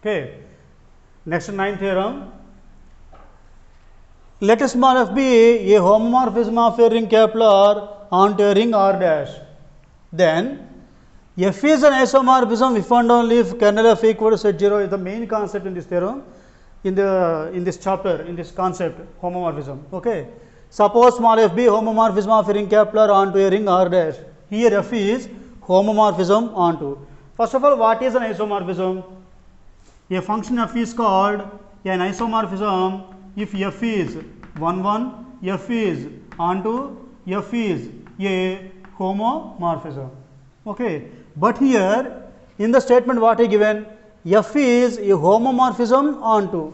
Okay. Next ninth theorem. Let small f be a homomorphism of a ring capital onto a ring R dash. Then f is an isomorphism if and only if kernel f equal to set 0 is the main concept in this theorem, in this chapter, in this concept homomorphism. Okay. Suppose small f be homomorphism of a ring capital onto a ring R dash. Here f is homomorphism onto. First of all, what is an isomorphism? A function f is called an isomorphism if f is 1 1, f is onto, f is a homomorphism. Okay. But here in the statement what is given, f is a homomorphism onto,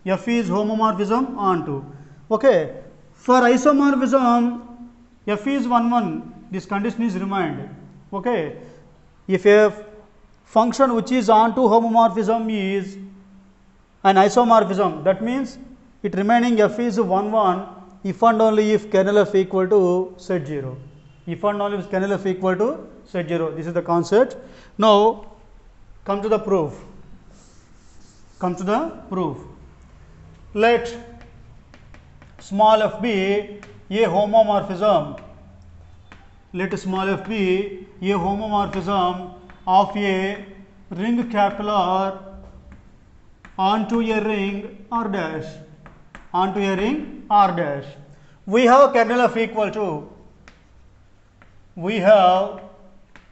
f is homomorphism onto. Okay. For isomorphism f is 1 1, this condition is remained. Okay. If a function which is onto homomorphism is an isomorphism, that means it remaining f is 1 1 if and only if kernel f equal to set 0. If and only if kernel f equal to set 0. This is the concept. Now come to the proof. Come to the proof. Let small f be a homomorphism. Let small f be a homomorphism of a ring capital R onto a ring R dash, onto a ring R dash. We have kernel f equal to, we have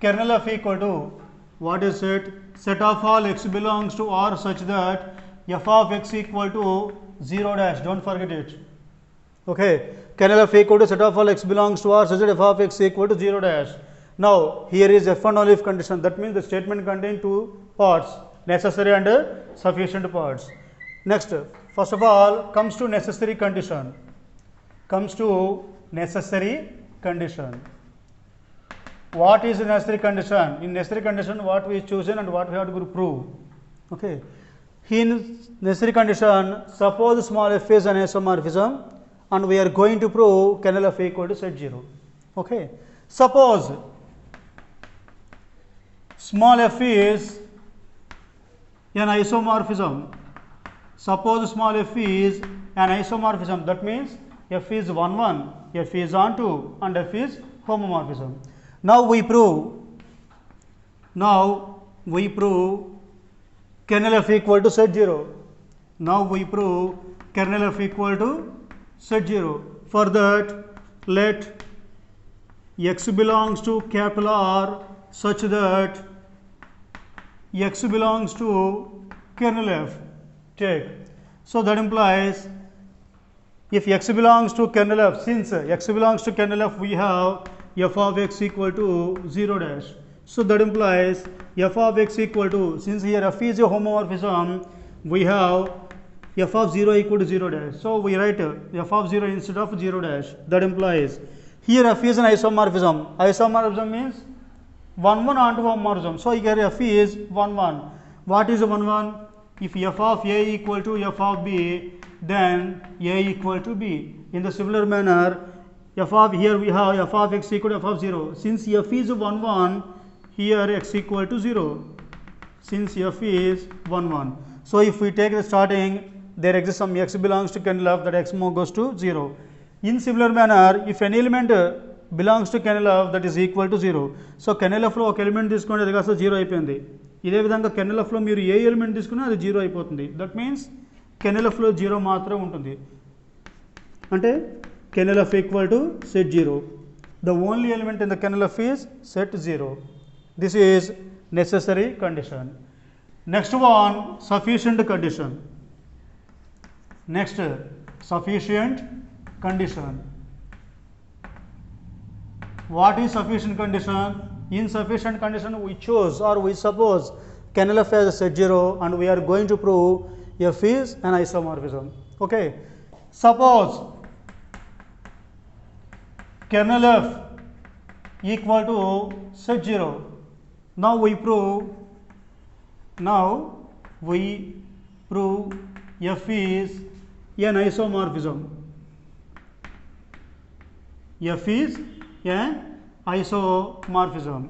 kernel f equal to, what is it? Set of all x belongs to R such that f of x equal to 0 dash, don't forget it. Okay, kernel f equal to set of all x belongs to R such that f of x equal to 0 dash. Now here is f and only if condition, that means the statement contains two parts, necessary and sufficient parts. Next, first of all comes to necessary condition, comes to necessary condition. What is the necessary condition? In necessary condition what we chosen and what we have to prove. Okay. In necessary condition, suppose small f is an isomorphism and we are going to prove kernel f equal to set 0. Okay. Suppose small f is an isomorphism. Suppose small f is an isomorphism, that means f is 1 1, f is onto and f is homomorphism. Now we prove kernel f equal to set 0. Now we prove kernel f equal to set 0. For that, let x belongs to capital R such that x belongs to kernel f. Take. So that implies if x belongs to kernel f, since x belongs to kernel f, we have f of x equal to 0 dash. So that implies f of x equal to, since here f is a homomorphism, we have f of 0 equal to 0 dash. So we write f of 0 instead of 0 dash. That implies here f is an isomorphism. Isomorphism means 1 1 onto homomorphism. So here f is 1 1. What is 1 1? If f of a equal to f of b, then a equal to b. In the similar manner, f of, here we have f of x equal to f of 0. Since f is 1 1, here x equal to 0. Since f is 1 1. So if we take the starting, there exists some x belongs to kernel f, that x more goes to 0. In similar manner, if any element belongs to kernel f, that is equal to 0. So kernel f లో ఒక element తీసుకుంటే అది కాస్త 0 అయిపోయింది. ఇదే విధంగా kernel f లో మీరు ఏ ఎలిమెంట్ తీసుకున్నా అది 0 అయిపోతుంది. దట్ మీన్స్ kernel f లో 0 మాత్రమే ఉంటుంది. అంటే kernel f equal to set 0. The only element in the kernel f is set 0. This is necessary condition. Next one, sufficient condition. Next, sufficient condition. What is sufficient condition? In sufficient condition we choose or we suppose kernel f as set 0 and we are going to prove f is an isomorphism. Okay. Suppose kernel f equal to set 0. Now we prove f is an isomorphism. F is an isomorphism.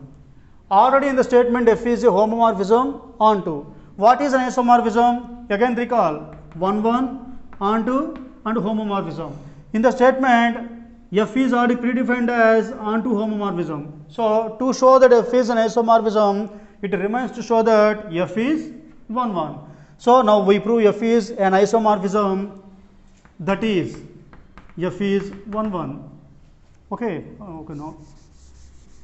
Already in the statement f is a homomorphism onto. What is an isomorphism? Again recall 1 1 onto and homomorphism. In the statement F is already predefined as onto homomorphism. So to show that F is an isomorphism, it remains to show that F is 1 1. So now we prove F is an isomorphism, that is F is 1 1. Okay, okay, no,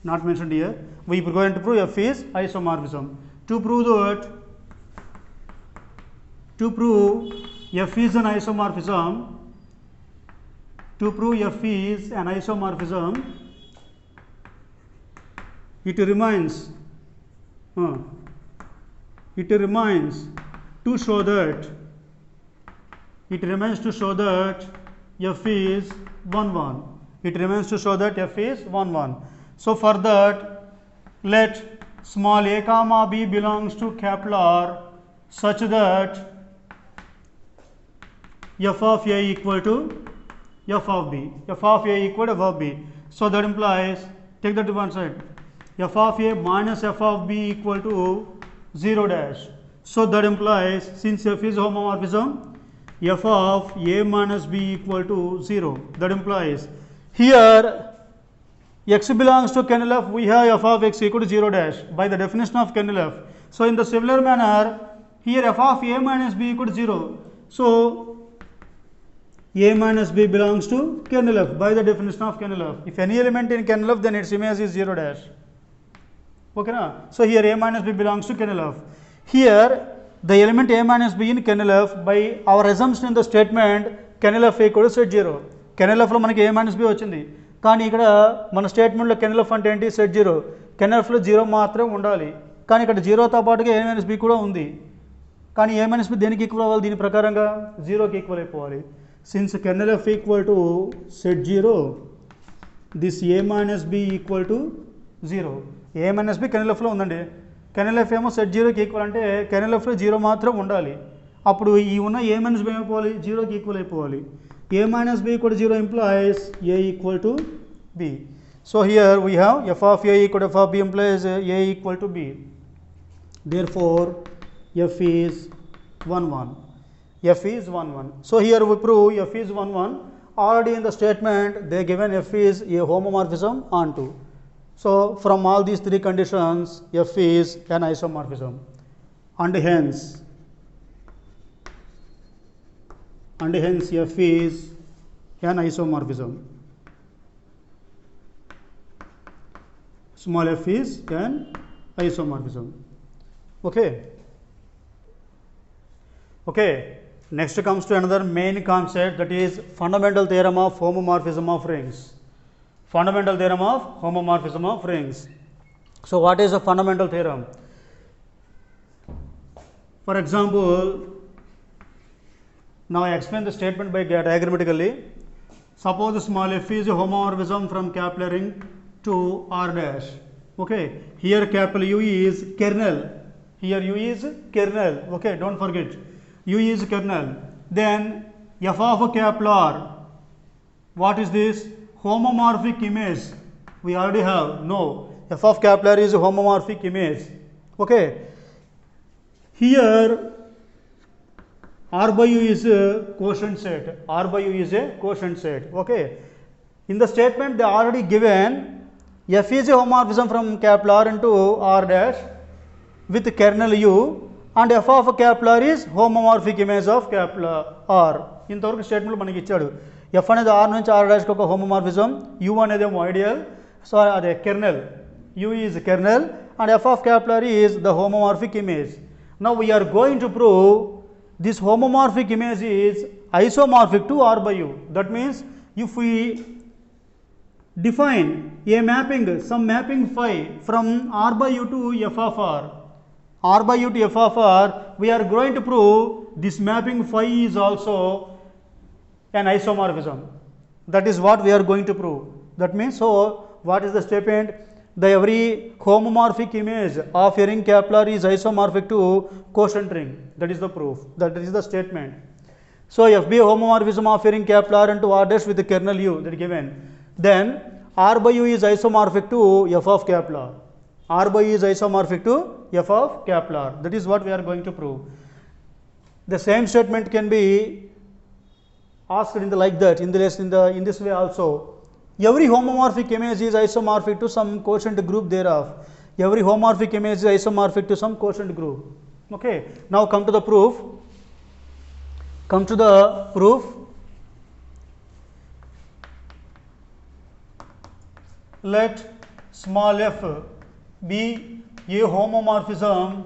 not mentioned here. We are going to prove F is isomorphism. To prove F is an isomorphism, it remains to show that F is 1 1. It remains to show that F is 1 1. So for that, let small a comma b belongs to capital R such that F of A equal to F of B. F of A equal to F of B. So that implies, take that to one side, F of A minus F of B equal to 0 dash. So that implies, since F is homomorphism, F of A minus B equal to 0. That implies here x belongs to kernel F, we have F of x equal to 0 dash by the definition of kernel F. So in the similar manner, here F of A minus B equal to 0. So A minus B belongs to kernel F by the definition of kernel F. If any element in kernel F, then its image is 0 dash. Okay, na? So here A minus B belongs to kernel F. Here the element A minus B in kernel F, by our assumption in the statement kernel F equal to set 0. Kernel F లో మనకి A minus B వచ్చింది, కానీ ఇక్కడ మన స్టేట్మెంట్లో kernel F అంటే ఏంటి, set 0. Kernel ఎఫ్లో 0 మాత్రం ఉండాలి, కానీ ఇక్కడ 0తో పాటుగా A minus B కూడా ఉంది, కానీ A minus B దేనికి ఈక్వల్ అవ్వాలి, దీని ప్రకారంగా 0కి ఈక్వల్ అయిపోవాలి. Since kernel F equal to set 0, this A minus B equal to 0. A minus B kernel F లో ఉందండి, కెర్నల్ ఎఫ్ ఏమో సెట్ 0కి ఈక్వల్ అంటే కెర్నల్ ఎఫ్లో 0 మాత్రం ఉండాలి. అప్పుడు ఈ ఉన్న A minus B ఏమైపోవాలి, 0కి ఈక్వల్ అయిపోవాలి. A minus B equal to 0 implies A equal to B. So here we have F of A equal to F of B implies A equal to B. Therefore F is 1 1. F is 1 1. So here we prove F is 1 1. Already in the statement they given F is a homomorphism onto. So from all these three conditions, F is an isomorphism, and hence F is an isomorphism. Small f is an isomorphism. Okay. Next comes to another main concept, that is fundamental theorem of homomorphism of rings. Fundamental theorem of homomorphism of rings. So what is a fundamental theorem? For example, now I explain the statement by diagrammatically. Suppose small f is a homomorphism from capital ring to R dash. Okay, here capital U is kernel. Here U is kernel. Okay, don't forget, U is kernel. Then f of a capital R. What is this? Homomorphic image. We already have. No, f of capital R is a homomorphic image. Okay, here R by U is a quotient set. R by U is a quotient set. Okay. In the statement they already given f is a homomorphism from capital R into R dash with kernel U, and f of capital R is homomorphic image of capital R. ఇంతవరకు statement మనకి ఇచ్చాడు. f అనేది R నుంచి R dash కి ఒక homomorphism, U అనేది ఏమో ideal, so అదే kernel, U is kernel and f of capital R is the homomorphic image. Now we are going to prove this homomorphic image is isomorphic to R by U. That means if we define a mapping, some mapping phi from R by U to f of R by U to f of R, we are going to prove this mapping phi is also an isomorphism. That is what we are going to prove. That means, so what is the statement? The every homomorphic image of a ring capital R is isomorphic to quotient ring. That is the proof. That is the statement. So if be a homomorphism of a ring capital R into R dash with the kernel U, that is given, then R by U is isomorphic to f of capital R. R by U is isomorphic to f of capital R. That is what we are going to prove. The same statement can be asked in the like that in this way also. Every homomorphic image is isomorphic to some quotient group thereof. Every homomorphic image is isomorphic to some quotient group. Okay. Now come to the proof. Let small f be a homomorphism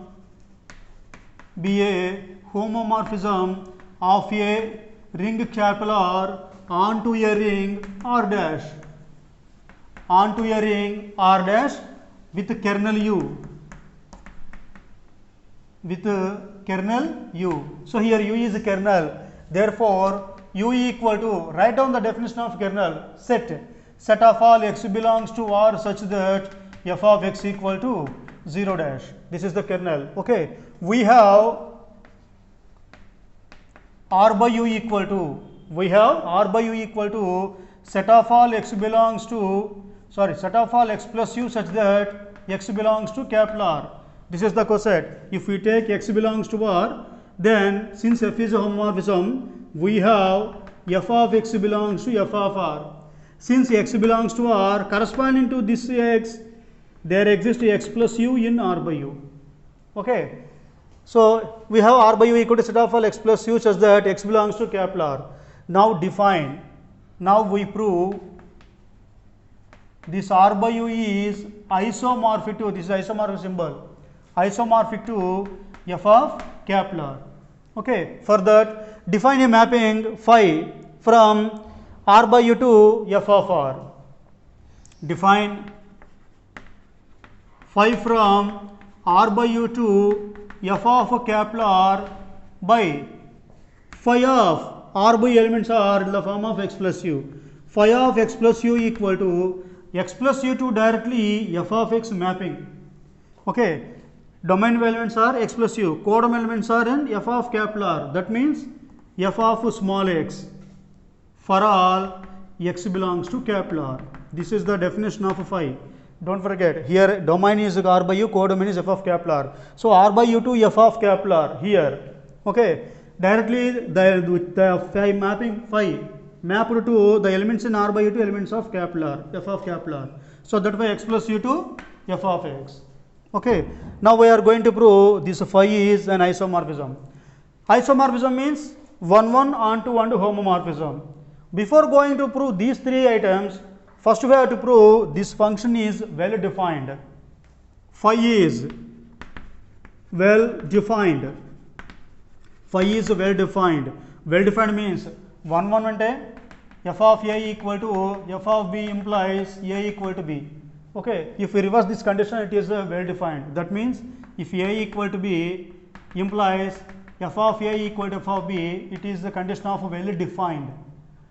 of a ring capital R onto a ring R dash with kernel U. So here U is a kernel. Therefore, U equal to, write down the definition of kernel, set of all x belongs to R such that f of x equal to 0 dash. This is the kernel. Okay. We have R by U equal to, set of all x belongs to, set of all x plus U such that x belongs to capital R. This is the coset. If we take x belongs to R, then since f is a homomorphism, we have f of x belongs to f of R. Since x belongs to R, corresponding to this x, there exists x plus U in R by U. Okay. So we have R by U equal to set of all x plus U such that x belongs to capital R. Now define. Now we prove this R by U is isomorphic to, this is isomorphic symbol, isomorphic to f of capital R. Okay. For that, define a mapping phi from R by U to f of R. Define phi from R by U to f of capital R by phi of R by elements are in the form of x plus U. Phi of x plus U equal to x plus U to directly f of x mapping. Okay. Domain elements are x plus U. Codomain elements are in f of capital R. That means f of small x for all x belongs to capital R. This is the definition of phi. Don't forget, here domain is R by U, codomain is f of capital R. So R by U to f of capital R here. Okay. Directly the phi mapping phi mapped to the elements in R by U to elements of capital R, f of capital R. So that way x plus U to f of x. Okay. Now we are going to prove this phi is an isomorphism. Isomorphism means one onto homomorphism. Before going to prove these three items, first we have to prove this function is well defined. Phi is well defined. Phi is well defined. Well defined means 1 ante f of a equal to f of b implies a equal to b. Okay. If we reverse this condition, it is well defined. That means if a equal to b implies f of a equal to f of b, it is the condition of well defined.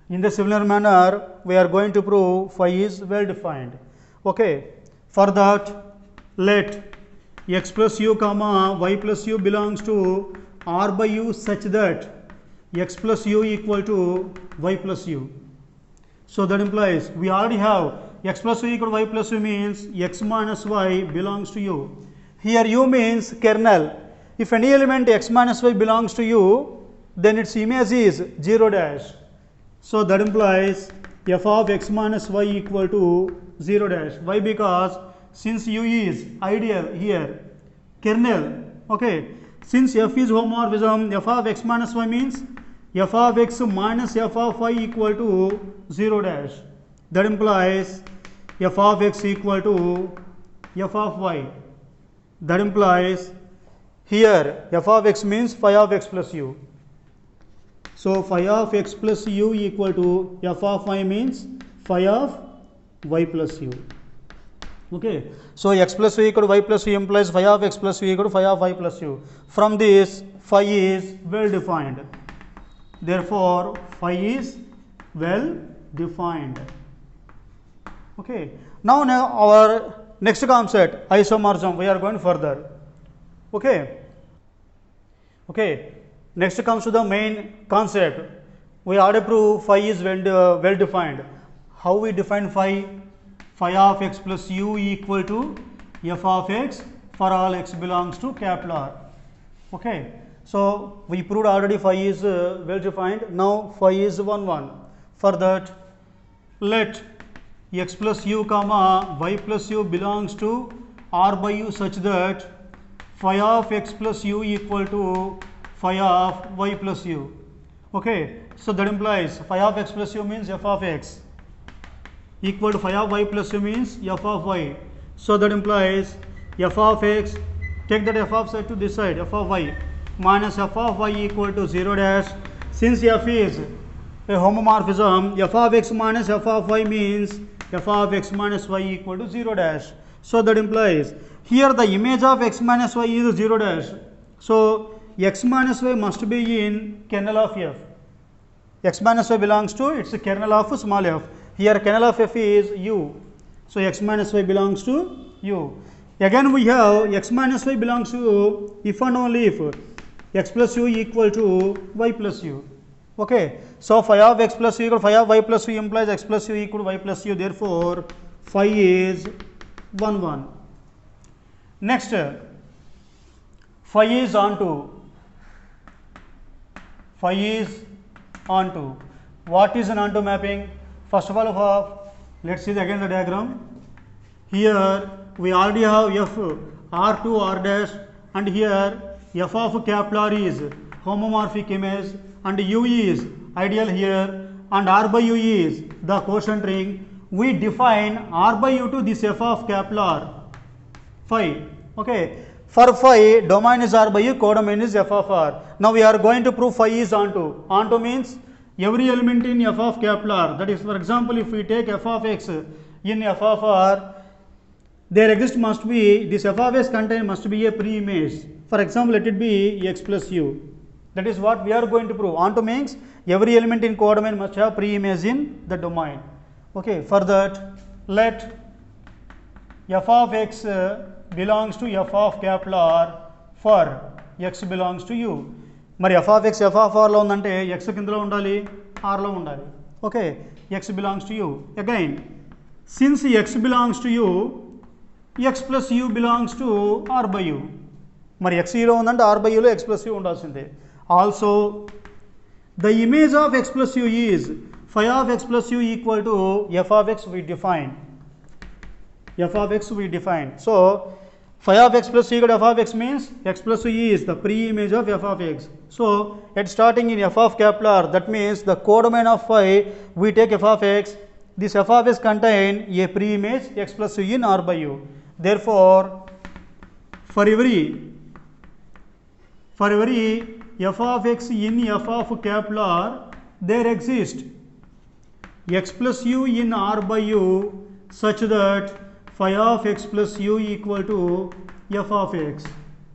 In the similar manner, we are going to prove phi is well defined. Okay. For that, let x plus u comma y plus u belongs to R by U such that x plus u equal to y plus u. So that implies we already have x plus u equal to y plus u means x minus y belongs to u. Here u means kernel. If any element x minus y belongs to u, then its image is 0 dash. So that implies f of x minus y equal to 0 dash. Why? Because since u is ideal here, kernel. Okay. Since f is homomorphism, f of x minus y means f of x minus f of y equal to 0 dash. That implies f of x equal to f of y. That implies here f of x means phi of x plus u. So phi of x plus u equal to f of y means phi of y plus u. Okay. So x plus u equal to y plus u implies phi of x plus u equal to phi of y plus u. From this, phi is well defined. Therefore, phi is well defined. Okay. Now our next concept, isomorphism, we are going further. Okay. Okay. Next comes to the main concept. We already prove phi is well defined. How we define phi? Phi of x plus u equal to f of x for all x belongs to capital R. Okay, so we proved already phi is well defined. Now phi is 1 1. For that, let x plus u comma y plus u belongs to R by u such that phi of x plus u equal to phi of y plus u. Okay, so that implies phi of x plus u means f of x equal to phi of y plus u means f of y. So that implies f of x, take that f of z to this side, f of y minus f of y equal to 0 dash. Since f is a homomorphism, f of x minus f of y means f of x minus y equal to 0 dash. So that implies here the image of x minus y is 0 dash. So x minus y must be in kernel of f. X minus y belongs to its kernel of small f. Here kernel of f is u. So x minus y belongs to u. Again we have x minus y belongs to u if and only if x plus u equal to y plus u. Okay. So phi of x plus u equal to phi of y plus u implies x plus u equal to y plus u. Therefore phi is 1 1. Next, phi is onto. Phi is onto. What is an onto mapping? First of all, let's see again the diagram. Here we already have f r to r dash, and here f of capital R is homomorphic image, and u is ideal here, and r by u is the quotient ring. We define r by u to this f of capital R phi. Okay. For phi, domain is r by u, codomain is f of r. Now we are going to prove phi is onto. Onto means every element in f of capital R. That is, for example, if we take f of x in f of r, there exists must be this f of x contain must be a pre-image. For example, let it be x plus u. That is what we are going to prove. Onto means every element in codomain must have pre-image in the domain. Okay. For that, let f of x belongs to f of capital R for x belongs to u. మరి f of x f of r లో ఉందంటే x కిందలో ఉండాలి, r లో ఉండాలి. Okay, x belongs to u. Again, since x belongs to u, x plus u belongs to r by u. మరి x లో ఉందంటే r by u లో x plus u ఉండాల్సిందే. Also, the image of x plus u is phi of x plus u equal to f of x we define. F of x we define. So phi of x plus u equal to f of x means x plus u is the pre-image of f of x. So at starting in f of capital R, that means the codomain of phi, we take f of x. This f of x contain a pre-image x plus u in r by u. Therefore, for every f of x in f of capital R, there exists x plus u in r by u such that phi of x plus u equal to f of x.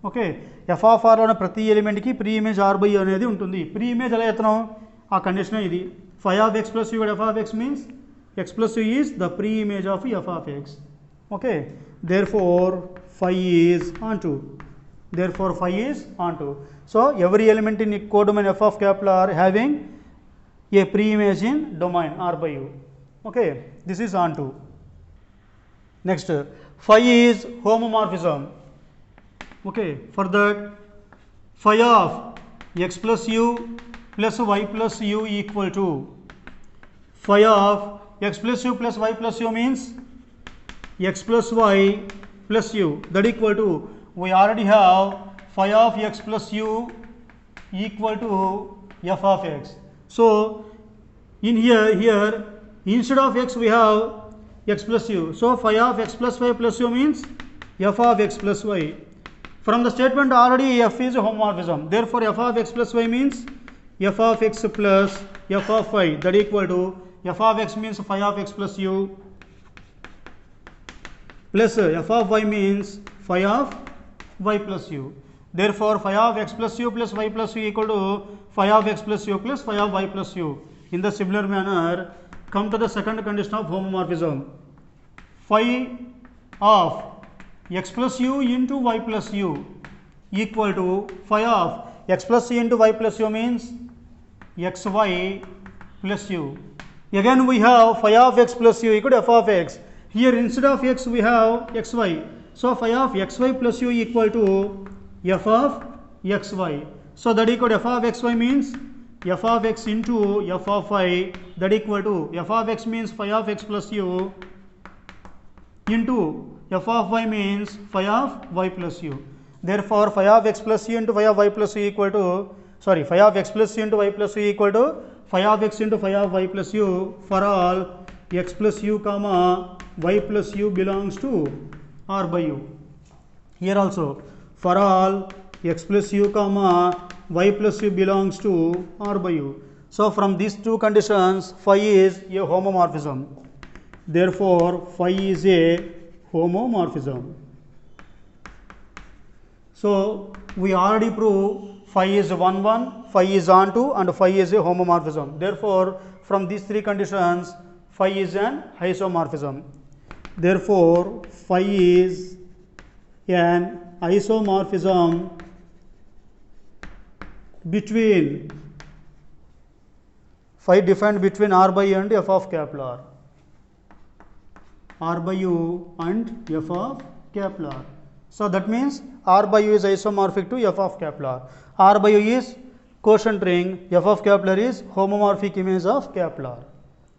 Okay, F of ఆర్లోని ప్రతి ఎలిమెంట్కి pre image R by అనేది ఉంటుంది. Pre image ఎలా ఎత్తనం, ఆ condition ఇది. phi of x plus u f of x means x plus u is the pre image of f of x. Okay, therefore phi is onto. Therefore phi is onto. So every element in codomain f of capital R having a pre image in domain R by u. Okay, this is onto. Next, phi is homomorphism. Okay, for that phi of x plus u plus y plus u equal to phi of x plus u plus y plus u means x plus y plus u, that equal to, we already have phi of x plus u equal to f of x. So in here instead of x we have x plus u. So phi of x plus y plus u means f of x plus y. From the statement already f is a homomorphism. Therefore f of x plus y means f of x plus f of y, that equal to f of x means phi of x plus u plus f of y means phi of y plus u. Therefore phi of x plus u plus y plus u equal to phi of x plus u plus phi of y plus u. In the similar manner, come to the second condition of homomorphism. Phi of x plus u into y plus u equal to phi of x plus u into y plus u means xy plus u. Again we have phi of x plus u equal to f of x. Here instead of x we have xy. So phi of xy plus u equal to f of xy. So that equal to f of xy means f of x into f of y, that equal to f of x means phi of x plus u into f of y means phi of y plus u. Therefore phi of x plus u into phi of y plus u equal to, sorry, phi of x plus u into y plus u equal to phi of x into phi of y plus u for all x plus u comma y plus u belongs to r by u. Here also for all x plus u comma y plus u belongs to r by u. So from these two conditions phi is a homomorphism. Therefore phi is a homomorphism. So we already proved phi is 1 1, phi is onto, and phi is a homomorphism. Therefore from these three conditions phi is an isomorphism. Therefore phi is an isomorphism between, phi defined between r by u and f of capital R by u and f of capital R. So that means r by u is isomorphic to f of capital R by u is quotient ring, f of capital R is homomorphic image of capital R.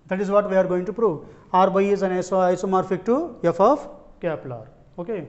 That is what we are going to prove. R by u is an isomorphic to f of capital R. Okay.